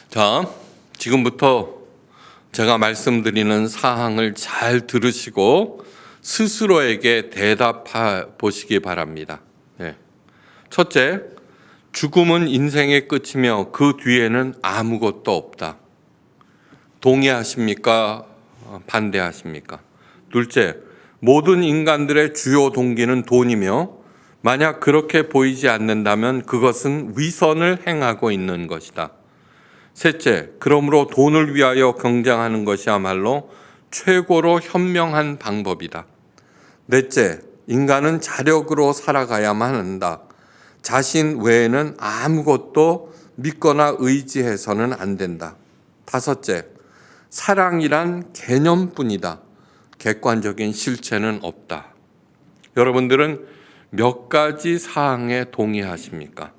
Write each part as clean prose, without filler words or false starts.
자, 지금부터 제가 말씀드리는 사항을 잘 들으시고 스스로에게 대답해 보시기 바랍니다. 첫째, 죽음은 인생의 끝이며 그 뒤에는 아무것도 없다. 동의하십니까? 반대하십니까? 둘째, 모든 인간들의 주요 동기는 돈이며 만약 그렇게 보이지 않는다면 그것은 위선을 행하고 있는 것이다. 셋째, 그러므로 돈을 위하여 경쟁하는 것이야말로 최고로 현명한 방법이다. 넷째, 인간은 자력으로 살아가야만 한다. 자신 외에는 아무것도 믿거나 의지해서는 안 된다. 다섯째, 사랑이란 개념뿐이다. 객관적인 실체는 없다. 여러분들은 몇 가지 사항에 동의하십니까?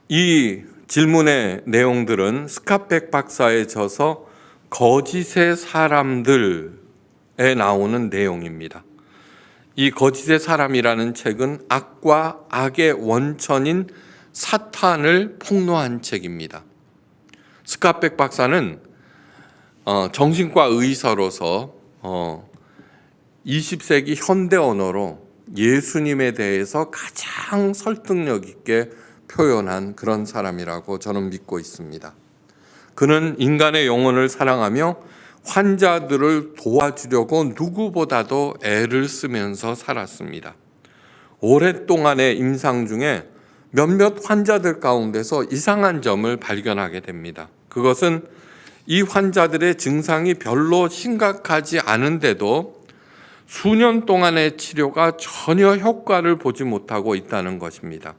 이 질문의 내용들은 스카펙 박사의 저서 거짓의 사람들에 나오는 내용입니다. 이 거짓의 사람이라는 책은 악과 악의 원천인 사탄을 폭로한 책입니다. 스카펙 박사는 정신과 의사로서 20세기 현대 언어로 예수님에 대해서 가장 설득력 있게 표현한 그런 사람이라고 저는 믿고 있습니다. 그는 인간의 영혼을 사랑하며 환자들을 도와주려고 누구보다도 애를 쓰면서 살았습니다. 오랫동안의 임상 중에 몇몇 환자들 가운데서 이상한 점을 발견하게 됩니다. 그것은 이 환자들의 증상이 별로 심각하지 않은데도 수년 동안의 치료가 전혀 효과를 보지 못하고 있다는 것입니다.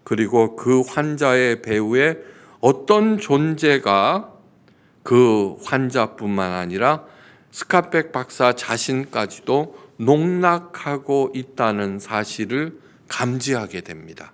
그리고 그 환자의 배후에 어떤 존재가 그 환자뿐만 아니라 스카펙 박사 자신까지도 농락하고 있다는 사실을 감지하게 됩니다.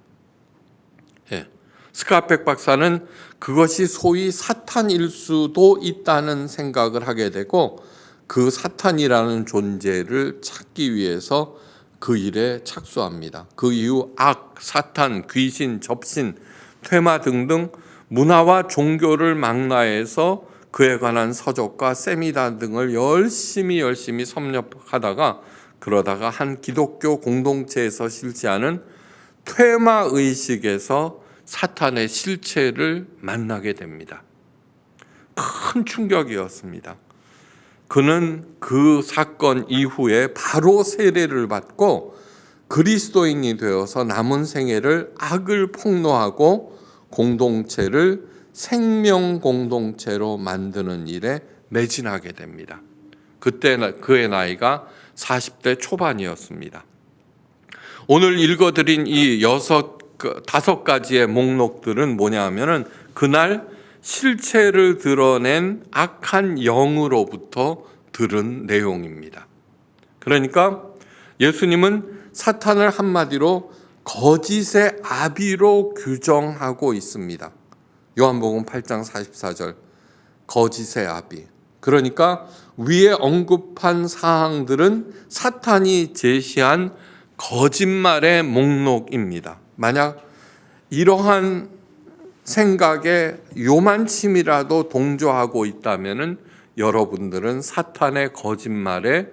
스카펙 박사는 그것이 소위 사탄일 수도 있다는 생각을 하게 되고 그 사탄이라는 존재를 찾기 위해서 그 일에 착수합니다. 그 이후 악, 사탄, 귀신, 접신, 퇴마 등등 문화와 종교를 망라해서 그에 관한 서적과 세미나 등을 열심히 섭렵하다가 그러다가 한 기독교 공동체에서 실시하는 퇴마 의식에서 사탄의 실체를 만나게 됩니다. 큰 충격이었습니다. 그는 그 사건 이후에 바로 세례를 받고 그리스도인이 되어서 남은 생애를 악을 폭로하고 공동체를 생명 공동체로 만드는 일에 매진하게 됩니다. 그때 그의 나이가 40대 초반이었습니다. 오늘 읽어드린 이 5가지의 목록들은 뭐냐 하면은 그날 실체를 드러낸 악한 영으로부터 들은 내용입니다. 그러니까 예수님은 사탄을 한마디로 거짓의 아비로 규정하고 있습니다. 요한복음 8장 44절, 거짓의 아비. 그러니까 위에 언급한 사항들은 사탄이 제시한 거짓말의 목록입니다. 만약 이러한 생각에 요만침이라도 동조하고 있다면 여러분들은 사탄의 거짓말에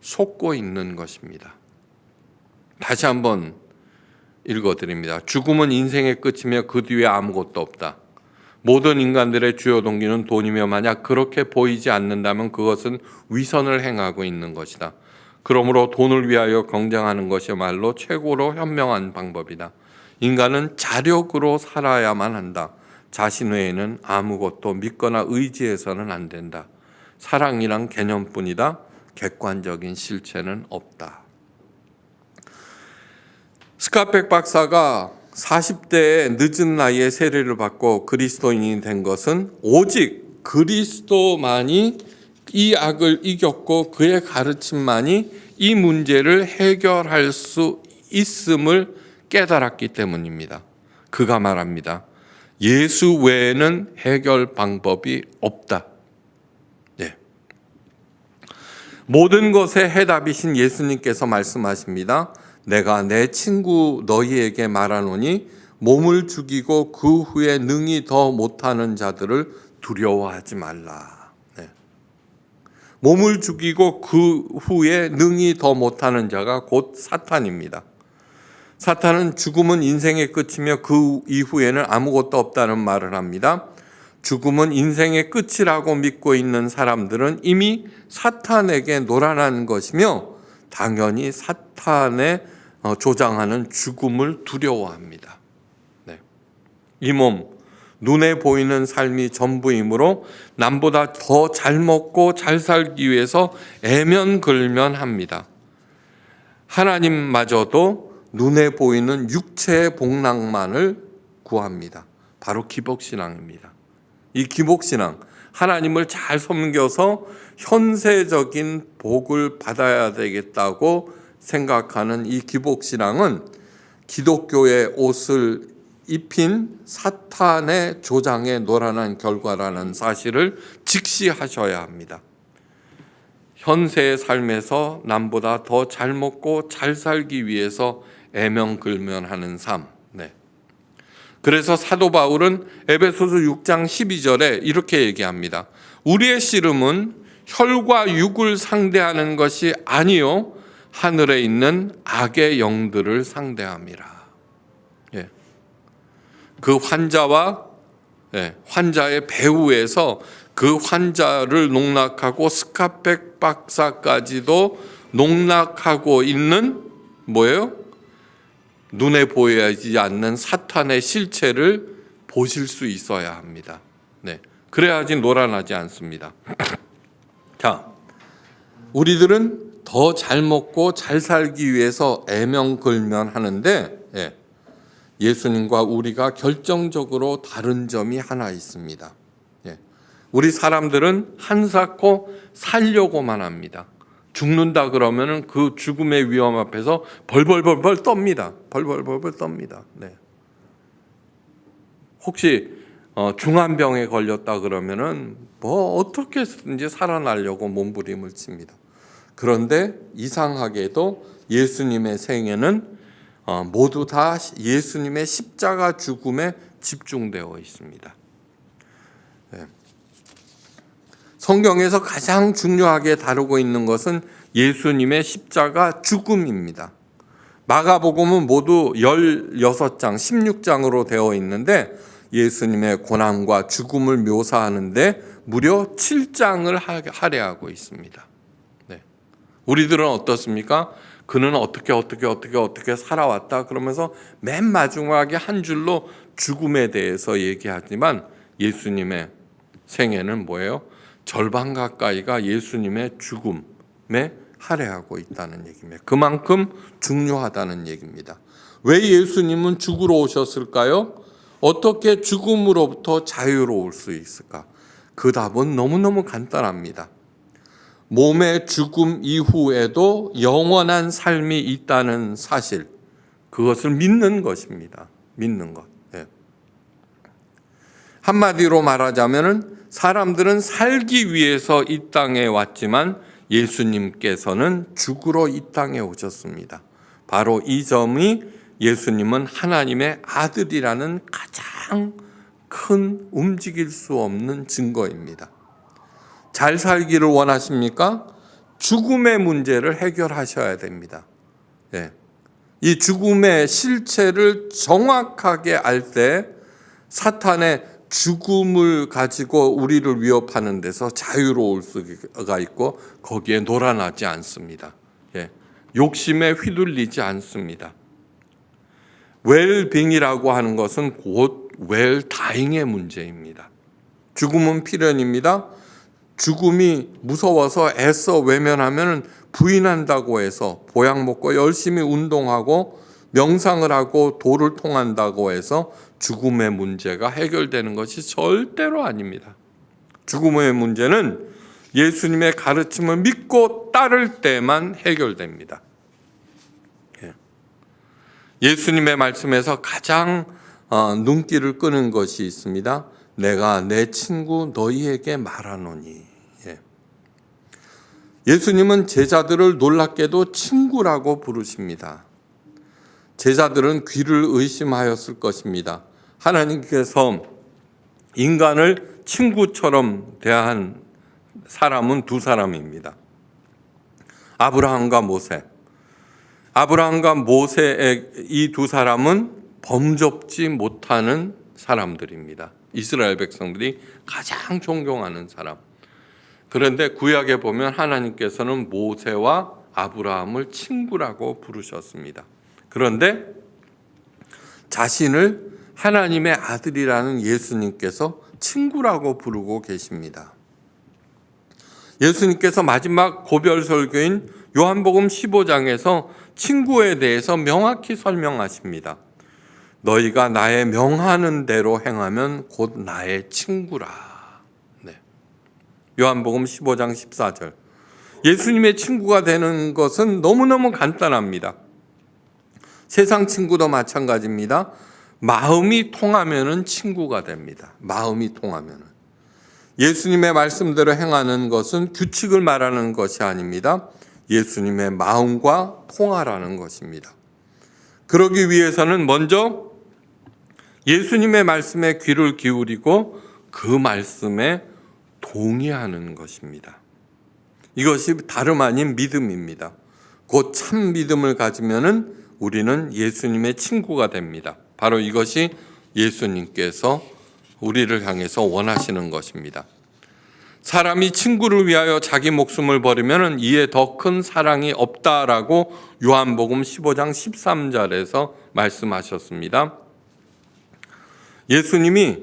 속고 있는 것입니다. 다시 한번 읽어드립니다. 죽음은 인생의 끝이며 그 뒤에 아무것도 없다. 모든 인간들의 주요 동기는 돈이며 만약 그렇게 보이지 않는다면 그것은 위선을 행하고 있는 것이다. 그러므로 돈을 위하여 경쟁하는 것이야말로 최고로 현명한 방법이다. 인간은 자력으로 살아야만 한다. 자신 외에는 아무것도 믿거나 의지해서는 안 된다. 사랑이란 개념뿐이다. 객관적인 실체는 없다. 스카펙 박사가 40대의 늦은 나이에 세례를 받고 그리스도인이 된 것은 오직 그리스도만이 이 악을 이겼고 그의 가르침만이 이 문제를 해결할 수 있음을 깨달았기 때문입니다. 그가 말합니다. 예수 외에는 해결 방법이 없다. 모든 것의 해답이신 예수님께서 말씀하십니다. 내가 내 친구 너희에게 말하노니 몸을 죽이고 그 후에 능히 더 못하는 자들을 두려워하지 말라. 네. 몸을 죽이고 그 후에 능히 더 못하는 자가 곧 사탄입니다. 사탄은 죽음은 인생의 끝이며 그 이후에는 아무것도 없다는 말을 합니다. 죽음은 인생의 끝이라고 믿고 있는 사람들은 이미 사탄에게 노란한 것이며 당연히 사탄의 조장하는 죽음을 두려워합니다. 네. 이 몸, 눈에 보이는 삶이 전부이므로 남보다 더 잘 먹고 잘 살기 위해서 애면글면합니다. 하나님마저도 눈에 보이는 육체의 복락만을 구합니다. 바로 기복신앙입니다. 이 기복신앙, 하나님을 잘 섬겨서 현세적인 복을 받아야 되겠다고 생각하는 이 기복신앙은 기독교의 옷을 입힌 사탄의 조장에 노란한 결과라는 사실을 직시하셔야 합니다. 현세의 삶에서 남보다 더 잘 먹고 잘 살기 위해서 애명글면하는 삶. 네. 그래서 사도 바울은 에베소서 6장 12절에 이렇게 얘기합니다. 우리의 씨름은 혈과 육을 상대하는 것이 아니요 하늘에 있는 악의 영들을 상대함이라. 예. 그 환자와 환자의 배후에서 그 환자를 농락하고 스카펙 박사까지도 농락하고 있는 뭐예요? 눈에 보이지 않는 사탄의 실체를 보실 수 있어야 합니다. 네. 그래야지 노란하지 않습니다. 자, 우리들은 더 잘 먹고 잘 살기 위해서 애명글면하는데 예수님과 우리가 결정적으로 다른 점이 하나 있습니다. 우리 사람들은 한사코 살려고만 합니다. 죽는다 그러면은 그 죽음의 위험 앞에서 벌벌벌벌 떱니다. 벌벌벌벌 떱니다. 네. 혹시 중환병에 걸렸다 그러면은 뭐 어떻게든지 살아나려고 몸부림을 칩니다. 그런데 이상하게도 예수님의 생애는 모두 다 예수님의 십자가 죽음에 집중되어 있습니다. 네. 성경에서 가장 중요하게 다루고 있는 것은 예수님의 십자가 죽음입니다. 마가복음은 모두 16장, 16장으로 되어 있는데 예수님의 고난과 죽음을 묘사하는데 무려 7장을 할애하고 있습니다. 네. 우리들은 어떻습니까? 그는 어떻게 살아왔다 그러면서 맨 마지막에 한 줄로 죽음에 대해서 얘기하지만 예수님의 생애는 뭐예요? 절반 가까이가 예수님의 죽음에 할애하고 있다는 얘기입니다. 그만큼 중요하다는 얘기입니다. 왜 예수님은 죽으러 오셨을까요? 어떻게 죽음으로부터 자유로울 수 있을까? 그 답은 너무너무 간단합니다. 몸의 죽음 이후에도 영원한 삶이 있다는 사실, 그것을 믿는 것입니다. 믿는 것. 네. 한마디로 말하자면은 사람들은 살기 위해서 이 땅에 왔지만 예수님께서는 죽으러 이 땅에 오셨습니다. 바로 이 점이 예수님은 하나님의 아들이라는 가장 큰 움직일 수 없는 증거입니다. 잘 살기를 원하십니까? 죽음의 문제를 해결하셔야 됩니다. 네. 이 죽음의 실체를 정확하게 알 때 사탄의 죽음을 가지고 우리를 위협하는 데서 자유로울 수가 있고 거기에 노란하지 않습니다. 예. 욕심에 휘둘리지 않습니다. 웰빙이라고 하는 것은 곧 웰다잉의 문제입니다. 죽음은 필연입니다. 죽음이 무서워서 애써 외면하면 부인한다고 해서 보약 먹고 열심히 운동하고 명상을 하고 도를 통한다고 해서 죽음의 문제가 해결되는 것이 절대로 아닙니다. 죽음의 문제는 예수님의 가르침을 믿고 따를 때만 해결됩니다. 예수님의 말씀에서 가장 눈길을 끄는 것이 있습니다. 내가 내 친구 너희에게 말하노니. 예수님은 제자들을 놀랍게도 친구라고 부르십니다. 제자들은 귀를 의심하였을 것입니다. 하나님께서 인간을 친구처럼 대한 사람은 두 사람입니다. 아브라함과 모세. 아브라함과 모세의 이 두 사람은 범접지 못하는 사람들입니다. 이스라엘 백성들이 가장 존경하는 사람. 그런데 구약에 보면 하나님께서는 모세와 아브라함을 친구라고 부르셨습니다. 그런데 자신을 하나님의 아들이라는 예수님께서 친구라고 부르고 계십니다. 예수님께서 마지막 고별 설교인 요한복음 15장에서 친구에 대해서 명확히 설명하십니다. 너희가 나의 명하는 대로 행하면 곧 나의 친구라. 네. 요한복음 15장 14절. 예수님의 친구가 되는 것은 너무너무 간단합니다. 세상 친구도 마찬가지입니다. 마음이 통하면은 친구가 됩니다. 마음이 통하면은. 예수님의 말씀대로 행하는 것은 규칙을 말하는 것이 아닙니다. 예수님의 마음과 통하라는 것입니다. 그러기 위해서는 먼저 예수님의 말씀에 귀를 기울이고 그 말씀에 동의하는 것입니다. 이것이 다름 아닌 믿음입니다. 곧 참 믿음을 가지면은 우리는 예수님의 친구가 됩니다. 바로 이것이 예수님께서 우리를 향해서 원하시는 것입니다. 사람이 친구를 위하여 자기 목숨을 버리면 이에 더 큰 사랑이 없다라고 요한복음 15장 13절에서 말씀하셨습니다. 예수님이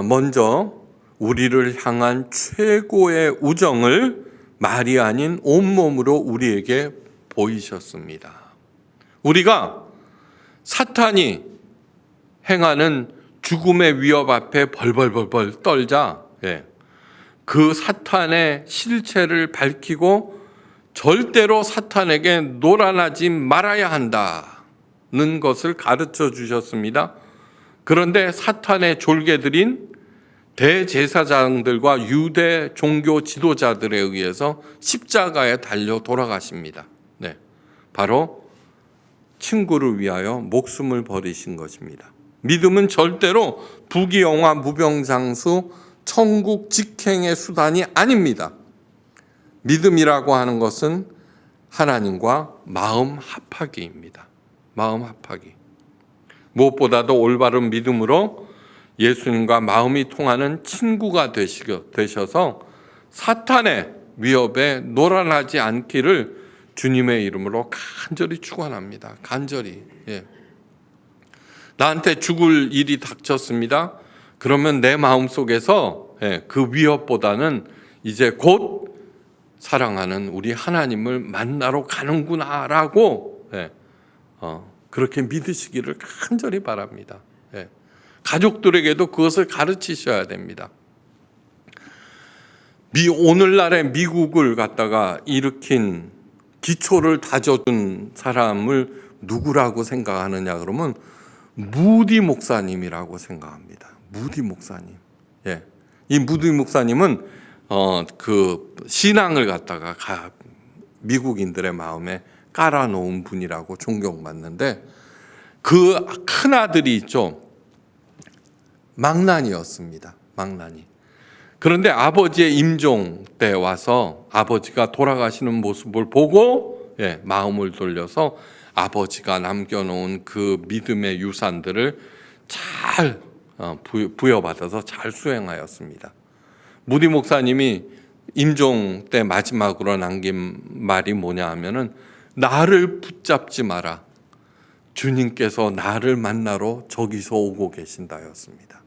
먼저 우리를 향한 최고의 우정을 말이 아닌 온몸으로 우리에게 보이셨습니다. 우리가 사탄이 행하는 죽음의 위협 앞에 벌벌벌벌 떨자 그 사탄의 실체를 밝히고 절대로 사탄에게 놀아나지 말아야 한다는 것을 가르쳐 주셨습니다. 그런데 사탄의 졸개들인 대제사장들과 유대 종교 지도자들에 의해서 십자가에 달려 돌아가십니다. 네, 바로 친구를 위하여 목숨을 버리신 것입니다. 믿음은 절대로 부귀영화 무병장수 천국 직행의 수단이 아닙니다. 믿음이라고 하는 것은 하나님과 마음 합하기입니다. 마음 합하기. 무엇보다도 올바른 믿음으로 예수님과 마음이 통하는 친구가 되셔서 사탄의 위협에 놀아나지 않기를 주님의 이름으로 간절히 축원합니다. 간절히. 나한테 죽을 일이 닥쳤습니다. 그러면 내 마음속에서 그 위협보다는 이제 곧 사랑하는 우리 하나님을 만나러 가는구나라고 그렇게 믿으시기를 간절히 바랍니다. 가족들에게도 그것을 가르치셔야 됩니다. 오늘날의 미국을 갖다가 일으킨 기초를 다져준 사람을 누구라고 생각하느냐 그러면 무디 목사님이라고 생각합니다. 무디 목사님. 이 무디 목사님은 그 신앙을 갖다가 미국인들의 마음에 깔아놓은 분이라고 존경받는데 그 큰 아들이 있죠. 망난이었습니다. 망난이. 그런데 아버지의 임종 때 와서 아버지가 돌아가시는 모습을 보고 마음을 돌려서 아버지가 남겨놓은 그 믿음의 유산들을 잘 부여받아서 잘 수행하였습니다. 무디 목사님이 임종 때 마지막으로 남긴 말이 뭐냐 하면은 나를 붙잡지 마라. 주님께서 나를 만나러 저기서 오고 계신다였습니다.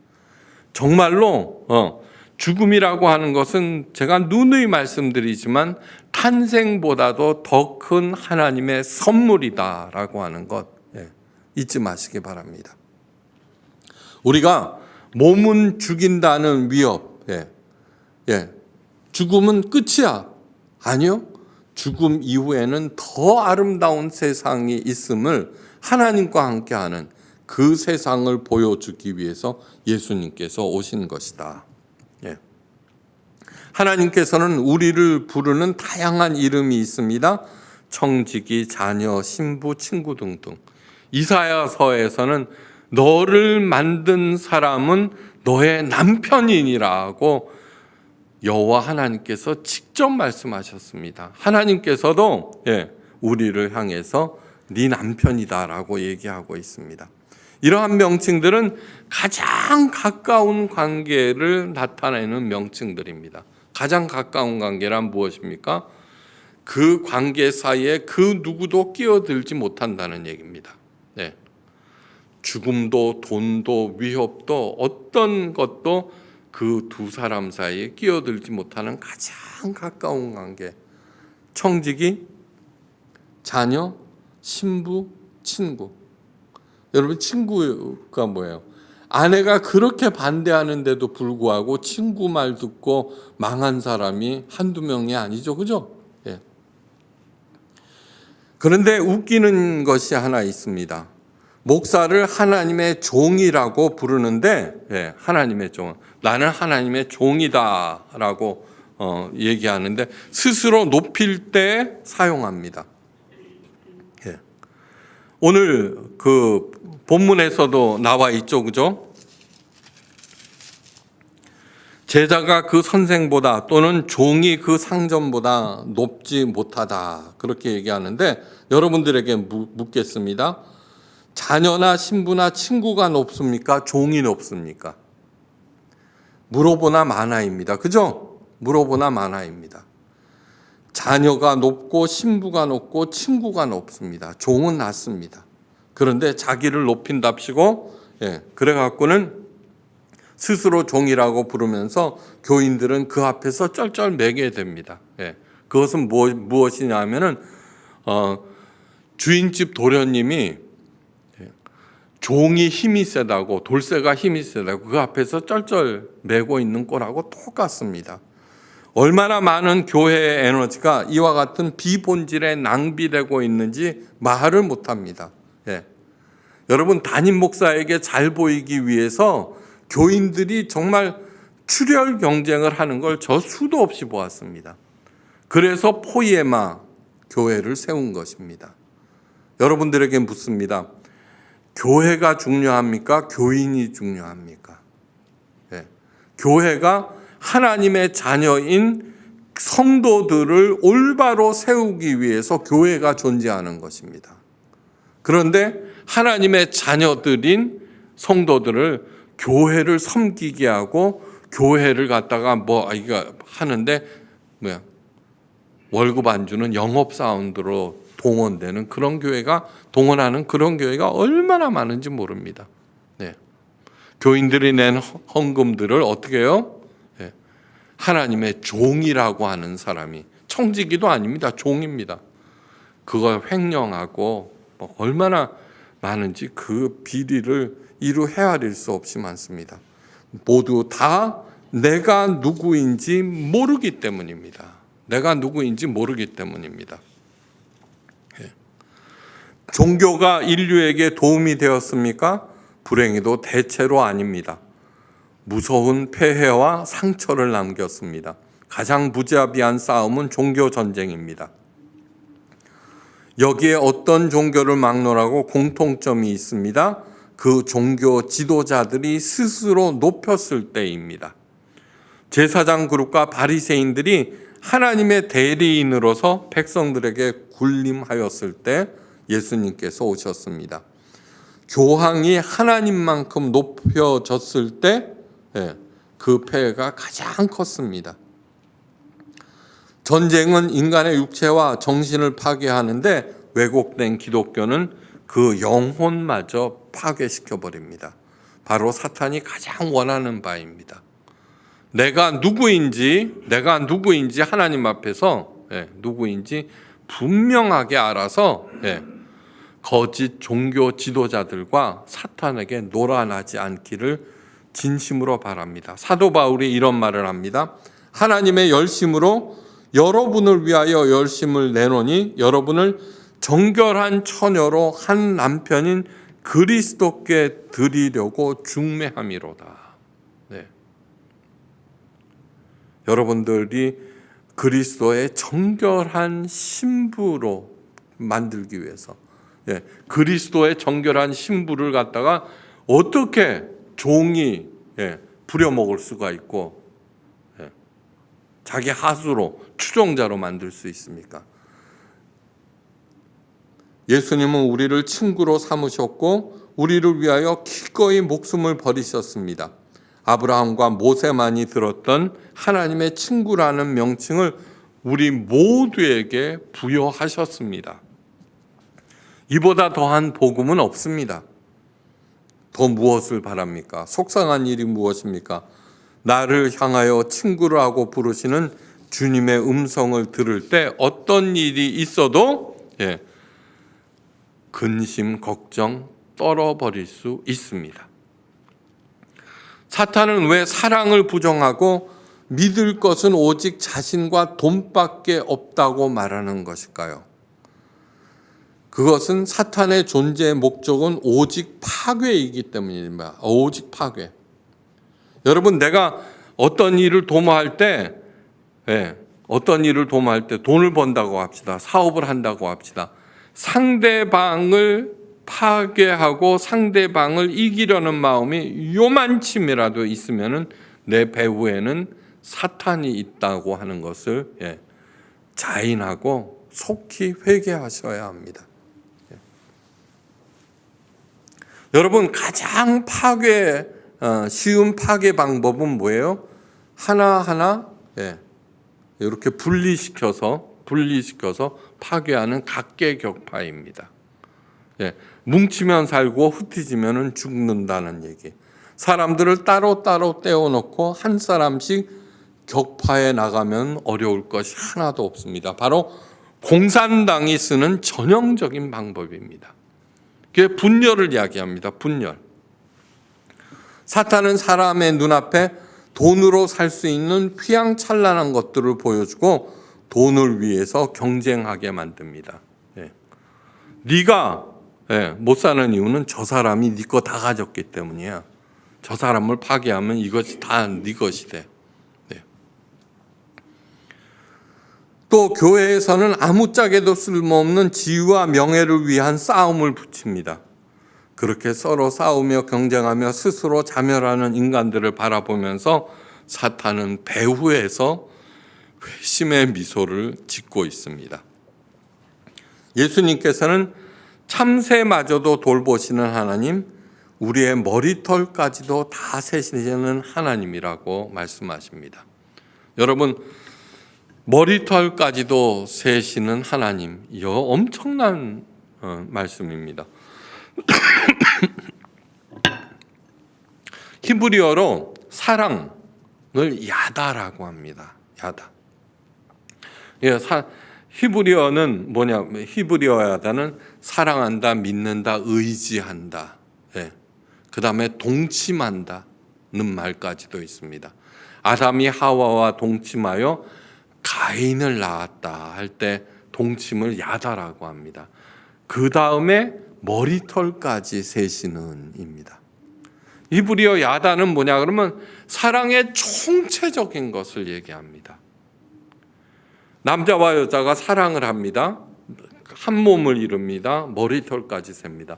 정말로 죽음이라고 하는 것은 제가 누누이 말씀드리지만 탄생보다도 더 큰 하나님의 선물이다라고 하는 것 잊지 마시기 바랍니다. 우리가 몸은 죽인다는 위협, 죽음은 끝이야. 아니요. 죽음 이후에는 더 아름다운 세상이 있음을 하나님과 함께하는 그 세상을 보여주기 위해서 예수님께서 오신 것이다. 하나님께서는 우리를 부르는 다양한 이름이 있습니다. 청지기, 자녀, 신부, 친구 등등. 이사야서에서는 너를 만든 사람은 너의 남편이니라고 여호와 하나님께서 직접 말씀하셨습니다. 하나님께서도 우리를 향해서 네 남편이다라고 얘기하고 있습니다. 이러한 명칭들은 가장 가까운 관계를 나타내는 명칭들입니다. 가장 가까운 관계란 무엇입니까? 그 관계 사이에 그 누구도 끼어들지 못한다는 얘기입니다. 죽음도 돈도 위협도 어떤 것도 그 두 사람 사이에 끼어들지 못하는 가장 가까운 관계. 청지기, 자녀, 신부, 친구. 여러분, 친구가 뭐예요? 아내가 그렇게 반대하는데도 불구하고 친구 말 듣고 망한 사람이 한두 명이 아니죠. 그죠? 그런데 웃기는 것이 하나 있습니다. 목사를 하나님의 종이라고 부르는데, 하나님의 종, 나는 하나님의 종이다라고 얘기하는데 스스로 높일 때 사용합니다. 오늘 그 본문에서도 나와 있죠, 그죠? 제자가 그 선생보다 또는 종이 그 상전보다 높지 못하다 그렇게 얘기하는데 여러분들에게 묻겠습니다. 자녀나 신부나 친구가 높습니까? 종이 높습니까? 물어보나 마나입니다. 그죠? 물어보나 마나입니다. 자녀가 높고 신부가 높고 친구가 높습니다. 종은 낮습니다. 그런데 자기를 높인답시고 그래갖고는 스스로 종이라고 부르면서 교인들은 그 앞에서 쩔쩔매게 됩니다. 그것은 무엇이냐면은 주인집 도련님이 종이 힘이 세다고 돌쇠가 힘이 세다고 그 앞에서 쩔쩔매고 있는 꼴하고 똑같습니다. 얼마나 많은 교회의 에너지가 이와 같은 비본질에 낭비되고 있는지 말을 못합니다. 여러분, 담임 목사에게 잘 보이기 위해서 교인들이 정말 출혈 경쟁을 하는 걸 저 수도 없이 보았습니다. 그래서 포이에마 교회를 세운 것입니다. 여러분들에게 묻습니다. 교회가 중요합니까? 교인이 중요합니까? 교회가 하나님의 자녀인 성도들을 올바로 세우기 위해서 교회가 존재하는 것입니다. 그런데 하나님의 자녀들인 성도들을 교회를 섬기게 하고 교회를 갖다가 이거 하는데 월급 안 주는 영업 사원으로 동원되는 그런 교회가 동원하는 그런 교회가 얼마나 많은지 모릅니다. 교인들이 낸 헌금들을 어떻게 해요? 하나님의 종이라고 하는 사람이 청지기도 아닙니다. 종입니다. 그걸 횡령하고 얼마나 많은지 그 비리를 이루 헤아릴 수 없이 많습니다. 모두 다 내가 누구인지 모르기 때문입니다. 내가 누구인지 모르기 때문입니다. 종교가 인류에게 도움이 되었습니까? 불행히도 대체로 아닙니다. 무서운 폐해와 상처를 남겼습니다. 가장 무자비한 싸움은 종교 전쟁입니다. 여기에 어떤 종교를 막론하고 공통점이 있습니다. 그 종교 지도자들이 스스로 높였을 때입니다. 제사장 그룹과 바리새인들이 하나님의 대리인으로서 백성들에게 군림하였을 때 예수님께서 오셨습니다. 교황이 하나님만큼 높여졌을 때 그 폐해가 가장 컸습니다. 전쟁은 인간의 육체와 정신을 파괴하는데 왜곡된 기독교는 그 영혼마저 파괴시켜 버립니다. 바로 사탄이 가장 원하는 바입니다. 내가 누구인지 하나님 앞에서 누구인지 분명하게 알아서 거짓 종교 지도자들과 사탄에게 놀아나지 않기를 진심으로 바랍니다. 사도 바울이 이런 말을 합니다. 하나님의 열심으로 여러분을 위하여 열심을 내노니 여러분을 정결한 처녀로 한 남편인 그리스도께 드리려고 중매함이로다. 여러분들이 그리스도의 정결한 신부로 만들기 위해서 그리스도의 정결한 신부를 갖다가 어떻게 종이 부려먹을 수가 있고 자기 하수로 추종자로 만들 수 있습니까? 예수님은 우리를 친구로 삼으셨고 우리를 위하여 기꺼이 목숨을 버리셨습니다. 아브라함과 모세만이 들었던 하나님의 친구라는 명칭을 우리 모두에게 부여하셨습니다. 이보다 더한 복음은 없습니다. 더 무엇을 바랍니까? 속상한 일이 무엇입니까? 나를 향하여 친구라고 부르시는 주님의 음성을 들을 때 어떤 일이 있어도 근심, 걱정 떨어버릴 수 있습니다. 사탄은 왜 사랑을 부정하고 믿을 것은 오직 자신과 돈밖에 없다고 말하는 것일까요? 그것은 사탄의 존재의 목적은 오직 파괴이기 때문입니다. 오직 파괴. 여러분, 내가 어떤 일을 도모할 때 돈을 번다고 합시다. 사업을 한다고 합시다. 상대방을 파괴하고 상대방을 이기려는 마음이 요만침이라도 있으면은 내 배후에는 사탄이 있다고 하는 것을 자인하고 속히 회개하셔야 합니다. 여러분, 가장 쉬운 파괴 방법은 뭐예요? 하나하나 이렇게 분리시켜서 파괴하는 각계격파입니다. 뭉치면 살고 흩어지면 죽는다는 얘기. 사람들을 따로따로 떼어놓고 한 사람씩 격파해 나가면 어려울 것이 하나도 없습니다. 바로 공산당이 쓰는 전형적인 방법입니다. 그게 분열을 이야기합니다. 분열. 사탄은 사람의 눈앞에 돈으로 살 수 있는 휘황찬란한 것들을 보여주고 돈을 위해서 경쟁하게 만듭니다. 네가 못 사는 이유는 저 사람이 네 거 다 가졌기 때문이야. 저 사람을 파괴하면 이것이 다 네 것이 돼. 또 교회에서는 아무짝에도 쓸모없는 지위와 명예를 위한 싸움을 붙입니다. 그렇게 서로 싸우며 경쟁하며 스스로 자멸하는 인간들을 바라보면서 사탄은 배후에서 회심의 미소를 짓고 있습니다. 예수님께서는 참새마저도 돌보시는 하나님, 우리의 머리털까지도 다 세시는 하나님이라고 말씀하십니다. 여러분, 머리털까지도 세시는 하나님, 이거 엄청난 말씀입니다. 히브리어로 사랑을 야다라고 합니다. 야다. 히브리어는 뭐냐? 히브리어 야다는 사랑한다, 믿는다, 의지한다. 그 다음에 동침한다는 말까지도 있습니다. 아담이 하와와 동침하여 가인을 낳았다 할 때 동침을 야다라고 합니다. 그 다음에 머리털까지 세시는입니다. 히브리어 야다는 뭐냐 그러면 사랑의 총체적인 것을 얘기합니다. 남자와 여자가 사랑을 합니다. 한 몸을 이룹니다. 머리털까지 셉니다.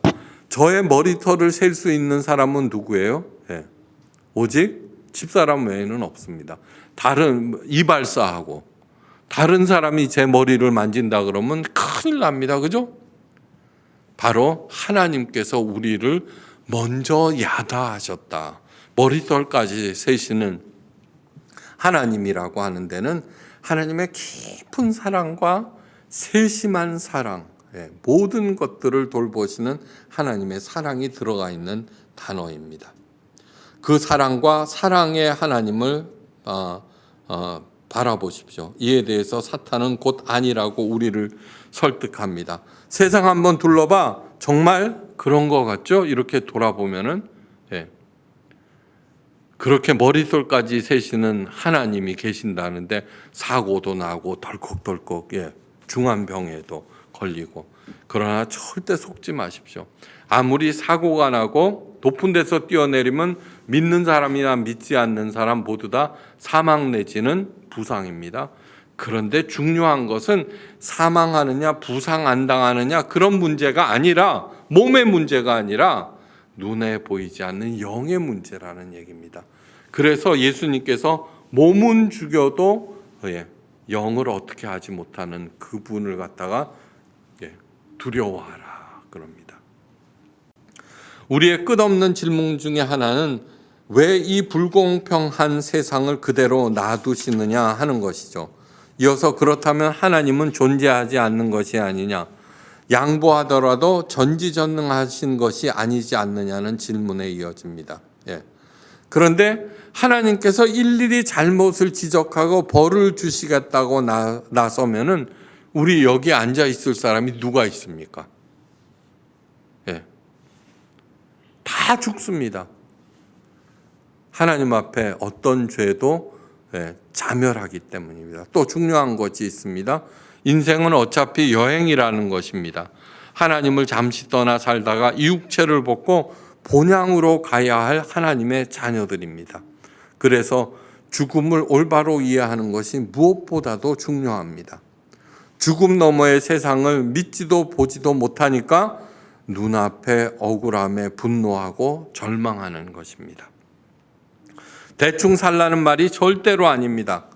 저의 머리털을 셀 수 있는 사람은 누구예요? 오직 집사람 외에는 없습니다. 다른 이발사하고 다른 사람이 제 머리를 만진다 그러면 큰일 납니다. 그죠? 바로 하나님께서 우리를 먼저 야다하셨다. 머리털까지 세시는 하나님이라고 하는 데는 하나님의 깊은 사랑과 세심한 사랑, 모든 것들을 돌보시는 하나님의 사랑이 들어가 있는 단어입니다. 그 사랑과 사랑의 하나님을 바라보십시오. 이에 대해서 사탄은 곧 아니라고 우리를 설득합니다. 세상 한번 둘러봐. 정말 그런 것 같죠? 이렇게 돌아보면은 그렇게 머릿속까지 세시는 하나님이 계신다는데 사고도 나고 덜컥덜컥 중환병에도 걸리고, 그러나 절대 속지 마십시오. 아무리 사고가 나고 높은 데서 뛰어내리면 믿는 사람이나 믿지 않는 사람 모두 다 사망 내지는 부상입니다. 그런데 중요한 것은 사망하느냐 부상 안 당하느냐 그런 문제가 아니라, 몸의 문제가 아니라 눈에 보이지 않는 영의 문제라는 얘기입니다. 그래서 예수님께서 몸은 죽여도 영을 어떻게 하지 못하는 그분을 갖다가 두려워하라 그럽니다. 우리의 끝없는 질문 중에 하나는 왜 이 불공평한 세상을 그대로 놔두시느냐 하는 것이죠. 이어서 그렇다면 하나님은 존재하지 않는 것이 아니냐, 양보하더라도 전지전능하신 것이 아니지 않느냐는 질문에 이어집니다. 그런데 하나님께서 일일이 잘못을 지적하고 벌을 주시겠다고 나서면은 우리 여기 앉아 있을 사람이 누가 있습니까? 다 죽습니다. 하나님 앞에 어떤 죄도 자멸하기 때문입니다. 또 중요한 것이 있습니다. 인생은 어차피 여행이라는 것입니다. 하나님을 잠시 떠나 살다가 이 육체를 벗고 본향으로 가야 할 하나님의 자녀들입니다. 그래서 죽음을 올바로 이해하는 것이 무엇보다도 중요합니다. 죽음 너머의 세상을 믿지도 보지도 못하니까 눈앞에 억울함에 분노하고 절망하는 것입니다. 대충 살라는 말이 절대로 아닙니다.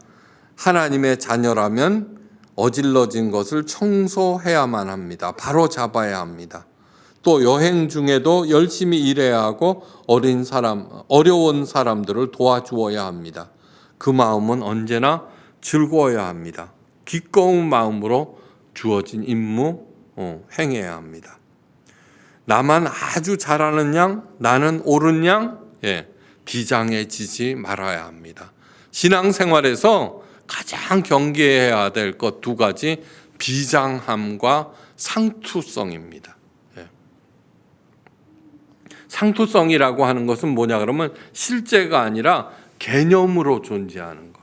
하나님의 자녀라면 어질러진 것을 청소해야만 합니다. 바로 잡아야 합니다. 또 여행 중에도 열심히 일해야 하고 어려운 사람들을 도와주어야 합니다. 그 마음은 언제나 즐거워야 합니다. 기꺼운 마음으로 주어진 임무 행해야 합니다. 나만 아주 잘하는 양, 나는 옳은 양, 비장해지지 말아야 합니다. 신앙생활에서 가장 경계해야 될 것 두 가지, 비장함과 상투성입니다. 상투성이라고 하는 것은 뭐냐 그러면 실제가 아니라 개념으로 존재하는 것.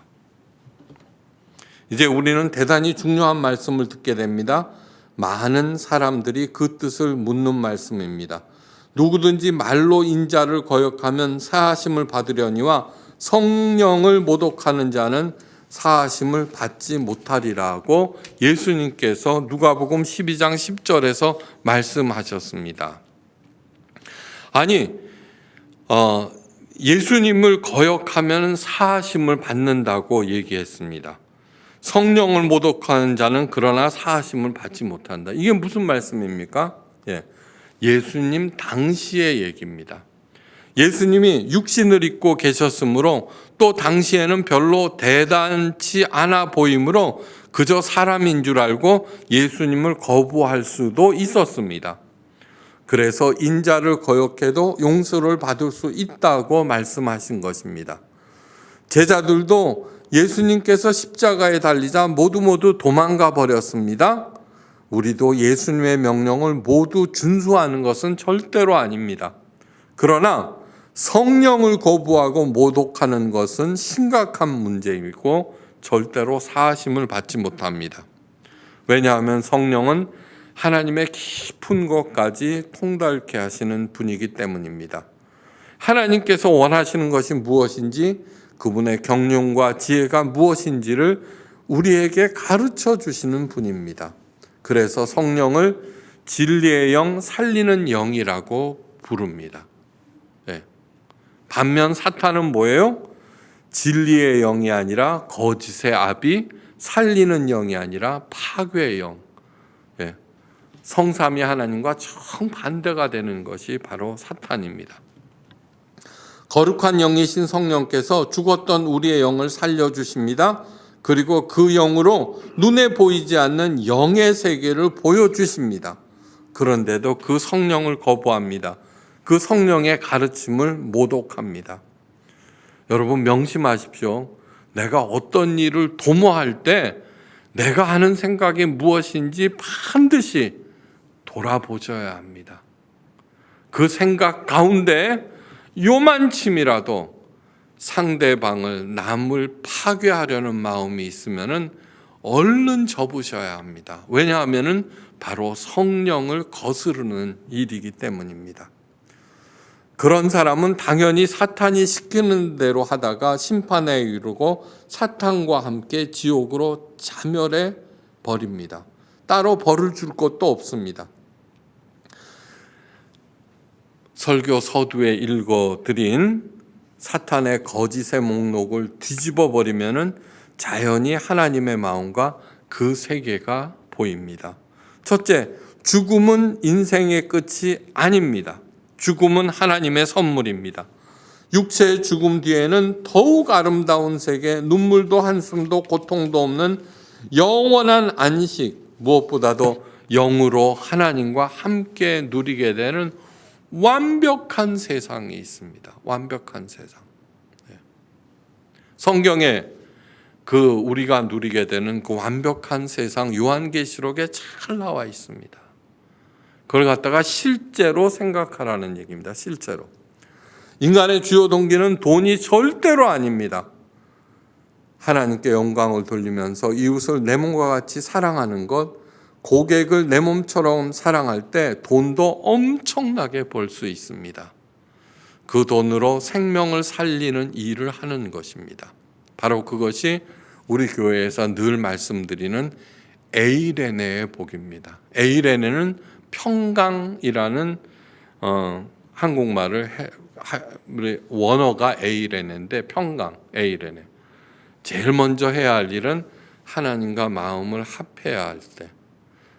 이제 우리는 대단히 중요한 말씀을 듣게 됩니다. 많은 사람들이 그 뜻을 묻는 말씀입니다. 누구든지 말로 인자를 거역하면 사하심을 받으려니와 성령을 모독하는 자는 사하심을 받지 못하리라고 예수님께서 누가복음 12장 10절에서 말씀하셨습니다. 아니, 예수님을 거역하면 사하심을 받는다고 얘기했습니다. 성령을 모독하는 자는 그러나 사하심을 받지 못한다. 이게 무슨 말씀입니까? 예수님 당시의 얘기입니다. 예수님이 육신을 입고 계셨으므로 또 당시에는 별로 대단치 않아 보이므로 그저 사람인 줄 알고 예수님을 거부할 수도 있었습니다. 그래서 인자를 거역해도 용서를 받을 수 있다고 말씀하신 것입니다. 제자들도 예수님께서 십자가에 달리자 모두 도망가 버렸습니다. 우리도 예수님의 명령을 모두 준수하는 것은 절대로 아닙니다. 그러나 성령을 거부하고 모독하는 것은 심각한 문제이고 절대로 사하심을 받지 못합니다. 왜냐하면 성령은 하나님의 깊은 것까지 통달케 하시는 분이기 때문입니다. 하나님께서 원하시는 것이 무엇인지, 그분의 경륜과 지혜가 무엇인지를 우리에게 가르쳐 주시는 분입니다. 그래서 성령을 진리의 영, 살리는 영이라고 부릅니다. 반면 사탄은 뭐예요? 진리의 영이 아니라 거짓의 아비, 살리는 영이 아니라 파괴의 영. 성삼위 하나님과 정반대가 되는 것이 바로 사탄입니다. 거룩한 영이신 성령께서 죽었던 우리의 영을 살려주십니다. 그리고 그 영으로 눈에 보이지 않는 영의 세계를 보여주십니다. 그런데도 그 성령을 거부합니다. 그 성령의 가르침을 모독합니다. 여러분 명심하십시오. 내가 어떤 일을 도모할 때 내가 하는 생각이 무엇인지 반드시 돌아보셔야 합니다. 그 생각 가운데 요만침이라도 상대방을, 남을 파괴하려는 마음이 있으면 얼른 접으셔야 합니다. 왜냐하면 바로 성령을 거스르는 일이기 때문입니다. 그런 사람은 당연히 사탄이 시키는 대로 하다가 심판에 이르고 사탄과 함께 지옥으로 자멸해 버립니다. 따로 벌을 줄 것도 없습니다. 설교 서두에 읽어드린 사탄의 거짓의 목록을 뒤집어 버리면은 자연히 하나님의 마음과 그 세계가 보입니다. 첫째, 죽음은 인생의 끝이 아닙니다. 죽음은 하나님의 선물입니다. 육체의 죽음 뒤에는 더욱 아름다운 세계, 눈물도 한숨도 고통도 없는 영원한 안식, 무엇보다도 영으로 하나님과 함께 누리게 되는 완벽한 세상이 있습니다. 완벽한 세상. 성경에 우리가 누리게 되는 그 완벽한 세상 요한계시록에 잘 나와 있습니다. 그걸 갖다가 실제로 생각하라는 얘기입니다. 실제로. 인간의 주요 동기는 돈이 절대로 아닙니다. 하나님께 영광을 돌리면서 이웃을 내 몸과 같이 사랑하는 것, 고객을 내 몸처럼 사랑할 때 돈도 엄청나게 벌 수 있습니다. 그 돈으로 생명을 살리는 일을 하는 것입니다. 바로 그것이 우리 교회에서 늘 말씀드리는 에이레네의 복입니다. 에이레네는 평강이라는 한국말을 원어가 에이레네인데 평강, 에이레네. 제일 먼저 해야 할 일은 하나님과 마음을 합해야 할 때,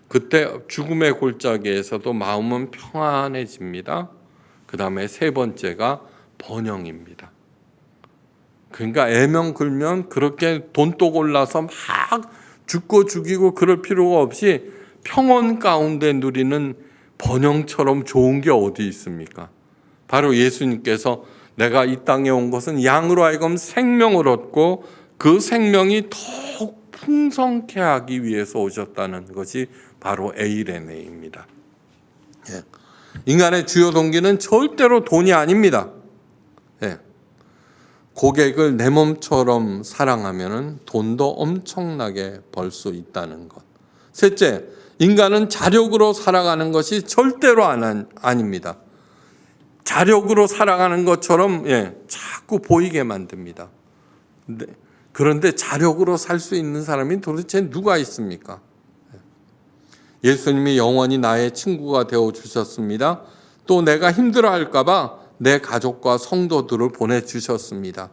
그때 죽음의 골짜기에서도 마음은 평안해집니다. 그 다음에 세 번째가 번영입니다. 그러니까 애명글면 그렇게 돈독 올라서 막 죽고 죽이고 그럴 필요가 없이 평온 가운데 누리는 번영처럼 좋은 게 어디 있습니까? 바로 예수님께서 내가 이 땅에 온 것은 양으로 하여금 생명을 얻고 그 생명이 더욱 풍성케 하기 위해서 오셨다는 것이 바로 에이레네입니다. 인간의 주요 동기는 절대로 돈이 아닙니다. 고객을 내 몸처럼 사랑하면 돈도 엄청나게 벌 수 있다는 것. 셋째, 인간은 자력으로 살아가는 것이 절대로 아닙니다. 자력으로 살아가는 것처럼 자꾸 보이게 만듭니다. 그런데 자력으로 살 수 있는 사람이 도대체 누가 있습니까? 예수님이 영원히 나의 친구가 되어주셨습니다. 또 내가 힘들어할까 봐 내 가족과 성도들을 보내주셨습니다.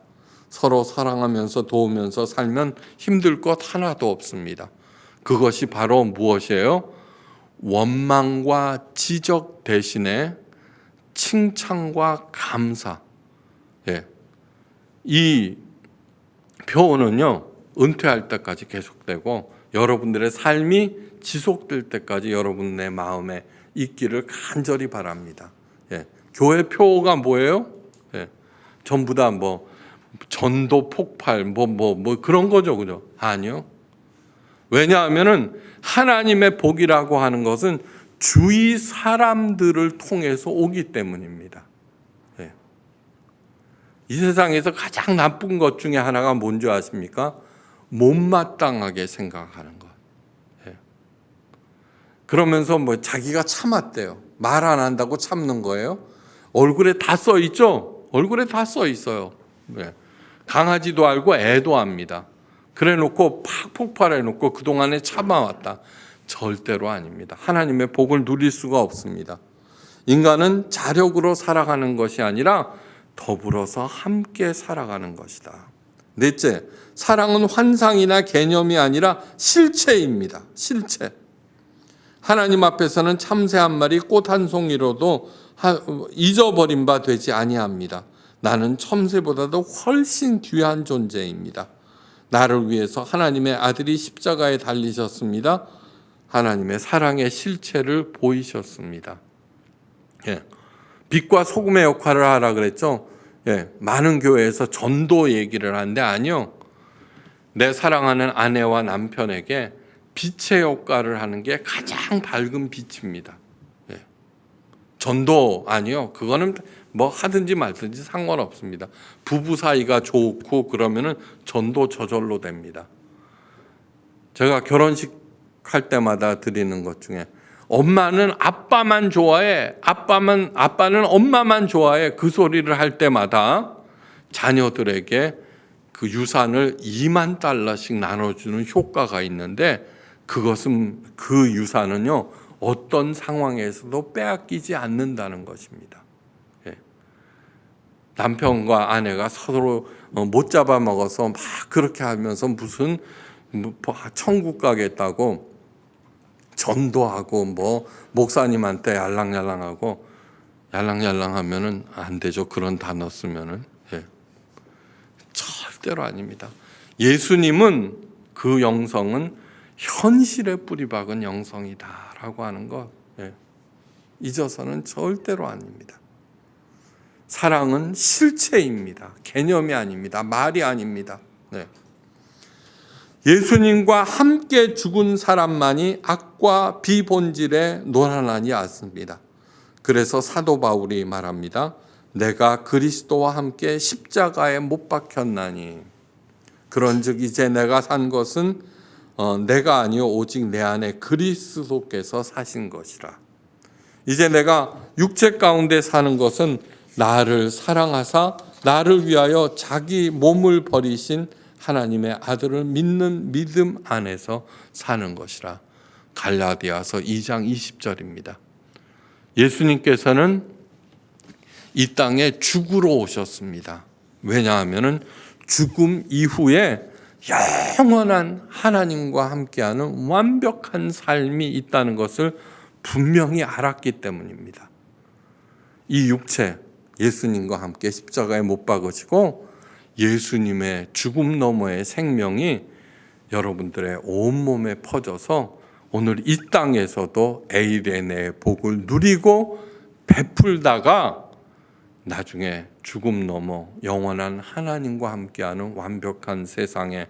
서로 사랑하면서 도우면서 살면 힘들 것 하나도 없습니다. 그것이 바로 무엇이에요? 원망과 지적 대신에 칭찬과 감사. 이 표현은요, 은퇴할 때까지 계속되고 여러분들의 삶이 지속될 때까지 여러분의 마음에 있기를 간절히 바랍니다. 교회 표가 뭐예요? 전부 다 전도 폭발 그런 거죠, 그죠? 아니요. 왜냐하면은 하나님의 복이라고 하는 것은 주위 사람들을 통해서 오기 때문입니다. 이 세상에서 가장 나쁜 것 중에 하나가 뭔지 아십니까? 못마땅하게 생각하는 것. 그러면서 자기가 참았대요. 말 안 한다고 참는 거예요. 얼굴에 다 써 있죠? 얼굴에 다 써 있어요. 강하지도 알고 애도 압니다. 그래 놓고 팍 폭발해 놓고 그동안에 참아왔다. 절대로 아닙니다. 하나님의 복을 누릴 수가 없습니다. 인간은 자력으로 살아가는 것이 아니라 더불어서 함께 살아가는 것이다. 넷째, 사랑은 환상이나 개념이 아니라 실체입니다. 실체. 하나님 앞에서는 참새 한 마리, 꽃 한 송이로도 잊어버린 바 되지 아니합니다. 나는 참새보다도 훨씬 귀한 존재입니다. 나를 위해서 하나님의 아들이 십자가에 달리셨습니다. 하나님의 사랑의 실체를 보이셨습니다. 빛과 소금의 역할을 하라 그랬죠. 많은 교회에서 전도 얘기를 하는데 아니요. 내 사랑하는 아내와 남편에게 빛의 역할을 하는 게 가장 밝은 빛입니다. 전도 아니요. 그거는 하든지 말든지 상관없습니다. 부부 사이가 좋고 그러면은 전도 저절로 됩니다. 제가 결혼식 할 때마다 드리는 것 중에 엄마는 아빠만 좋아해. 아빠는 엄마만 좋아해. 그 소리를 할 때마다 자녀들에게 그 유산을 2만 달러씩 나눠주는 효과가 있는데, 그것은 그 유산은요 어떤 상황에서도 빼앗기지 않는다는 것입니다. 예. 남편과 아내가 서로 못 잡아먹어서 막 그렇게 하면서 무슨 천국 가겠다고 전도하고 뭐 목사님한테 yar랑yar랑하고, yar랑yar랑하면은 안 되죠. 그런 단어 쓰면은. 예. 절대로 아닙니다. 예수님은 그 영성은 현실에 뿌리박은 영성이다라고 하는 것, 예, 잊어서는 절대로 아닙니다. 사랑은 실체입니다. 개념이 아닙니다. 말이 아닙니다. 네. 예수님과 함께 죽은 사람만이 악과 비본질에 노란하지 않습니다. 그래서 사도 바울이 말합니다. 내가 그리스도와 함께 십자가에 못 박혔나니 그런즉 이제 내가 산 것은 내가 아니요 오직 내 안에 그리스도께서 사신 것이라. 이제 내가 육체 가운데 사는 것은 나를 사랑하사 나를 위하여 자기 몸을 버리신 하나님의 아들을 믿는 믿음 안에서 사는 것이라. 갈라디아서 2장 20절입니다. 예수님께서는 이 땅에 죽으러 오셨습니다. 왜냐하면 죽음 이후에 영원한 하나님과 함께하는 완벽한 삶이 있다는 것을 분명히 알았기 때문입니다. 이 육체, 예수님과 함께 십자가에 못 박으시고 예수님의 죽음 너머의 생명이 여러분들의 온몸에 퍼져서 오늘 이 땅에서도 에이레네의 복을 누리고 베풀다가 나중에 죽음 넘어 영원한 하나님과 함께하는 완벽한 세상에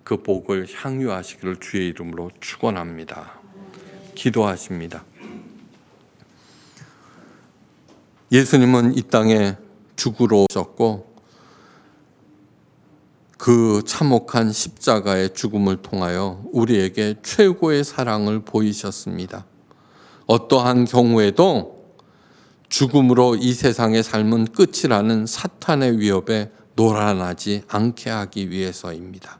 그 복을 향유하시기를 주의 이름으로 축원합니다. 기도하십니다. 예수님은 이 땅에 죽으러 오셨고 그 참혹한 십자가의 죽음을 통하여 우리에게 최고의 사랑을 보이셨습니다. 어떠한 경우에도 죽음으로 이 세상의 삶은 끝이라는 사탄의 위협에 노란하지 않게 하기 위해서입니다.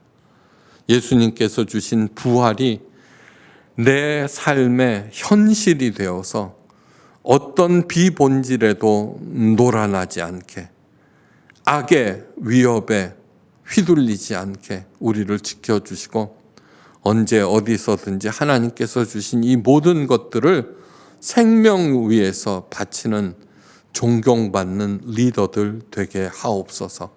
예수님께서 주신 부활이 내 삶의 현실이 되어서 어떤 비본질에도 노란하지 않게, 악의 위협에 휘둘리지 않게 우리를 지켜주시고 언제 어디서든지 하나님께서 주신 이 모든 것들을 생명 위에서 바치는 존경받는 리더들 되게 하옵소서.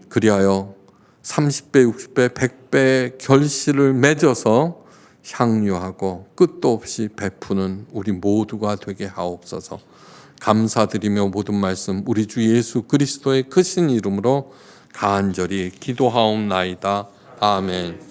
그리하여 30배, 60배, 100배의 결실을 맺어서 향유하고 끝도 없이 베푸는 우리 모두가 되게 하옵소서. 감사드리며 모든 말씀 우리 주 예수 그리스도의 크신 이름으로 간절히 기도하옵나이다. 아멘.